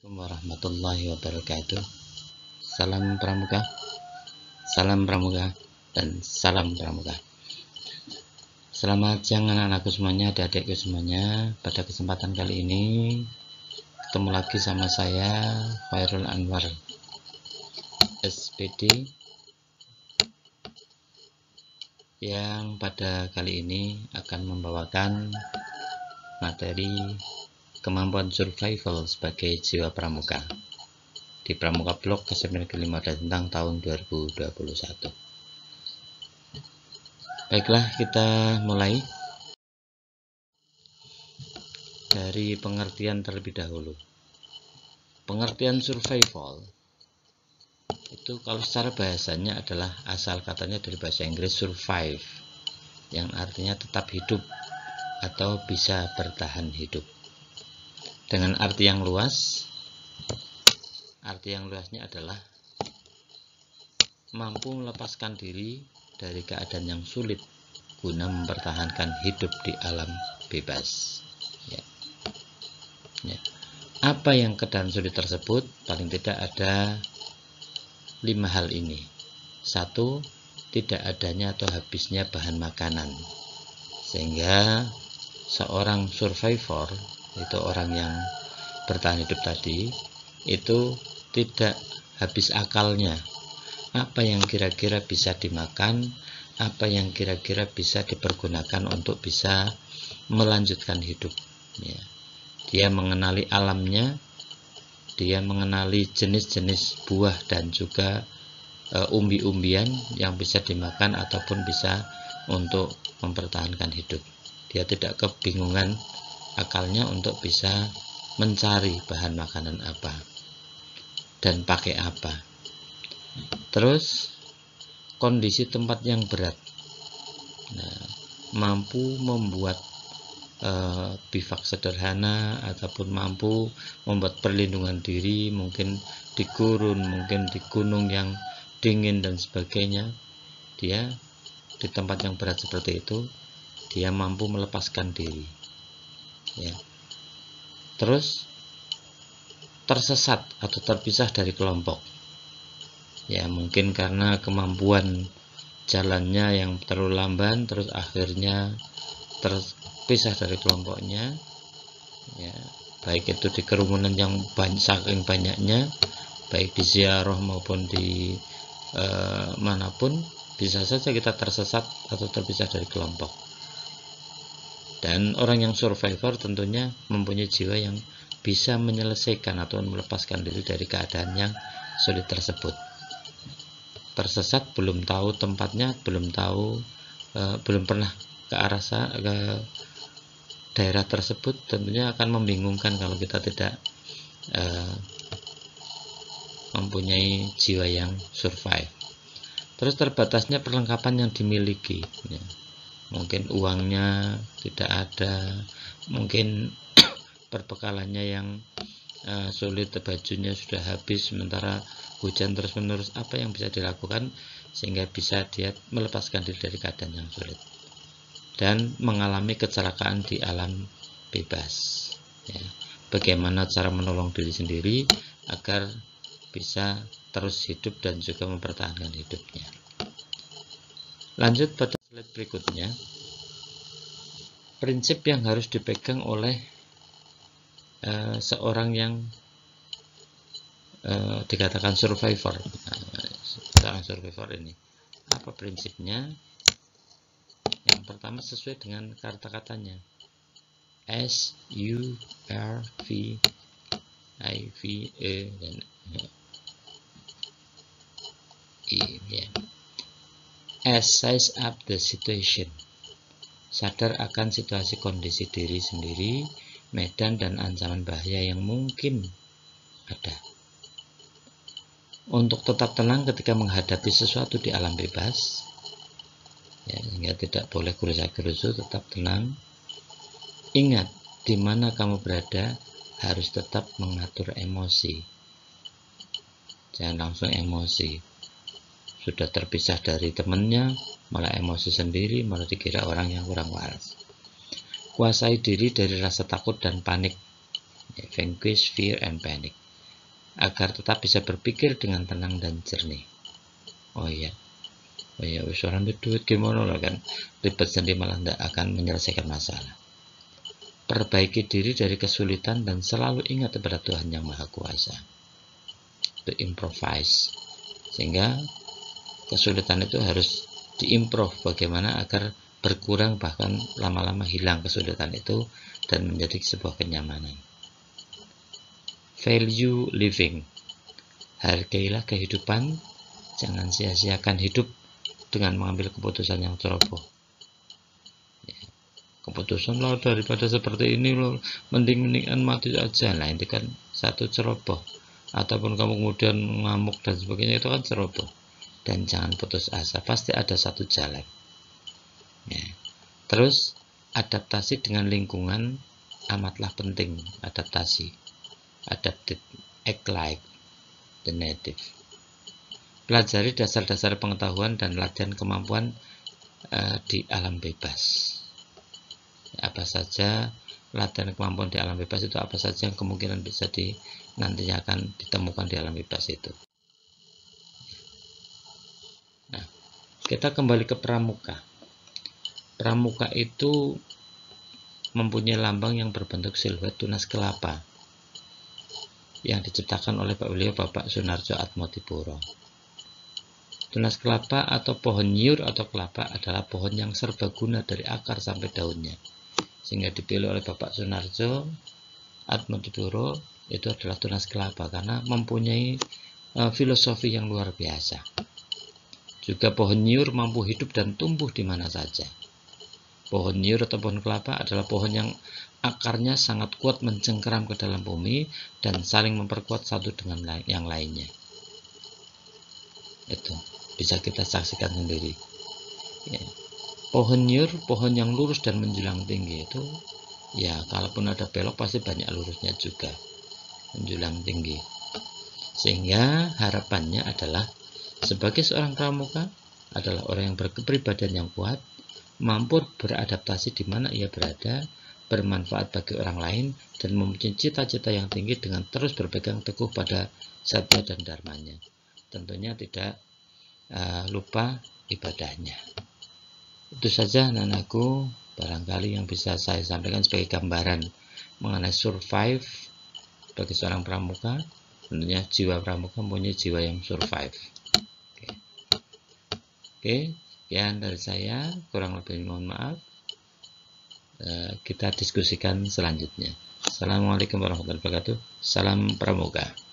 Assalamualaikum warahmatullahi wabarakatuh. Salam pramuka, salam pramuka, dan salam pramuka. Selamat siang anak-anakku semuanya, adik-adikku semuanya. Pada kesempatan kali ini ketemu lagi sama saya Khairul Anwar SPD, yang pada kali ini akan membawakan materi kemampuan survival sebagai jiwa pramuka di Pramuka Blok ke-9 ke-5 tentang tahun 2021. Baiklah, kita mulai dari pengertian terlebih dahulu. Pengertian survival itu kalau secara bahasanya adalah asal katanya dari bahasa Inggris survive, yang artinya tetap hidup atau bisa bertahan hidup. Dengan arti yang luasnya adalah mampu melepaskan diri dari keadaan yang sulit guna mempertahankan hidup di alam bebas. Ya. Apa yang keadaan sulit tersebut? Paling tidak ada 5 hal ini. 1. Tidak adanya atau habisnya bahan makanan, sehingga seorang survivor, itu orang yang bertahan hidup tadi, itu tidak habis akalnya. Apa yang kira-kira bisa dimakan, apa yang kira-kira bisa dipergunakan untuk bisa melanjutkan hidup. Ya. Dia mengenali alamnya, dia mengenali jenis-jenis buah dan juga umbi-umbian yang bisa dimakan ataupun bisa untuk mempertahankan hidup. Dia tidak kebingungan akalnya untuk bisa mencari bahan makanan apa dan pakai apa. Terus kondisi tempat yang berat, mampu membuat bivak sederhana ataupun mampu membuat perlindungan diri, mungkin di gurun, mungkin di gunung yang dingin dan sebagainya. Dia di tempat yang berat seperti itu, dia mampu melepaskan diri. Ya. Terus tersesat atau terpisah dari kelompok. Ya, mungkin karena kemampuan jalannya yang terlalu lamban, terus akhirnya terpisah dari kelompoknya. Ya, baik itu di kerumunan yang saking banyaknya, baik di ziarah maupun di manapun, bisa saja kita tersesat atau terpisah dari kelompok. Dan orang yang survivor tentunya mempunyai jiwa yang bisa menyelesaikan atau melepaskan diri dari keadaan yang sulit tersebut. Tersesat, belum tahu tempatnya, belum pernah ke daerah tersebut, tentunya akan membingungkan kalau kita tidak mempunyai jiwa yang survive. Terus terbatasnya perlengkapan yang dimiliki. Ya. Mungkin uangnya tidak ada, mungkin perbekalannya yang sulit, bajunya sudah habis, sementara hujan terus menerus. Apa yang bisa dilakukan sehingga bisa dia melepaskan diri dari keadaan yang sulit dan mengalami kecelakaan di alam bebas. Ya. Bagaimana cara menolong diri sendiri agar bisa terus hidup dan juga mempertahankan hidupnya. Lanjut pada slide berikutnya. Prinsip yang harus dipegang oleh seorang yang dikatakan survivor. Seorang survivor ini, apa prinsipnya? Yang pertama sesuai dengan kata-katanya, SURVIVE dan ya. Size up the situation. Sadar akan situasi kondisi diri sendiri, medan dan ancaman bahaya yang mungkin ada. Untuk tetap tenang ketika menghadapi sesuatu di alam bebas, ya, sehingga tidak boleh gerusa-gerusu, tetap tenang. Ingat, di mana kamu berada harus tetap mengatur emosi. Jangan langsung emosi. Sudah terpisah dari temannya, malah emosi sendiri, malah dikira orang yang kurang waras. Kuasai diri dari rasa takut dan panik. Vanquish fear and panic. agar tetap bisa berpikir dengan tenang dan jernih. Oh iya, wis ora duit gimana lah kan, ribet sendiri malah tidak akan menyelesaikan masalah. Perbaiki diri dari kesulitan dan selalu ingat kepada Tuhan yang Maha Kuasa. To improvise, sehingga kesulitan itu harus diimprove bagaimana agar berkurang, bahkan lama-lama hilang kesulitan itu dan menjadi sebuah kenyamanan. Value living, hargailah kehidupan, jangan sia-siakan hidup dengan mengambil keputusan yang ceroboh. Keputusan lo daripada seperti ini lo mendingan mati aja, nah itu kan satu ceroboh. Ataupun kamu kemudian ngamuk dan sebagainya, itu kan ceroboh. Dan jangan putus asa, pasti ada satu jalan ya. Terus adaptasi dengan lingkungan amatlah penting. Adaptasi, adapted, act like the native. Pelajari dasar-dasar pengetahuan dan latihan kemampuan di alam bebas. Apa saja latihan kemampuan di alam bebas itu, apa saja yang kemungkinan bisa nantinya akan ditemukan di alam bebas itu. Nah, kita kembali ke pramuka. Pramuka itu mempunyai lambang yang berbentuk siluet tunas kelapa yang diciptakan oleh Bapak Sunarjo Atmodipuro. Tunas kelapa atau pohon nyiur atau kelapa adalah pohon yang serbaguna dari akar sampai daunnya, sehingga dipilih oleh Bapak Sunarjo Atmodipuro itu adalah tunas kelapa karena mempunyai filosofi yang luar biasa. Juga pohon nyiur mampu hidup dan tumbuh di mana saja. Pohon nyiur atau pohon kelapa adalah pohon yang akarnya sangat kuat mencengkeram ke dalam bumi dan saling memperkuat satu dengan yang lainnya. Itu bisa kita saksikan sendiri ya. Pohon nyiur, pohon yang lurus dan menjulang tinggi itu ya, kalaupun ada belok pasti banyak lurusnya juga, menjulang tinggi. Sehingga harapannya adalah sebagai seorang pramuka adalah orang yang berkepribadian yang kuat, mampu beradaptasi di mana ia berada, bermanfaat bagi orang lain, dan mempunyai cita-cita yang tinggi dengan terus berpegang teguh pada satya dan dharmanya. Tentunya tidak lupa ibadahnya. Itu saja anak-anakku, barangkali yang bisa saya sampaikan sebagai gambaran mengenai survive bagi seorang pramuka. Tentunya jiwa pramuka mempunyai jiwa yang survive. Oke, sekian dari saya, kurang lebih mohon maaf. Kita diskusikan selanjutnya. Assalamualaikum warahmatullahi wabarakatuh. Salam pramuka.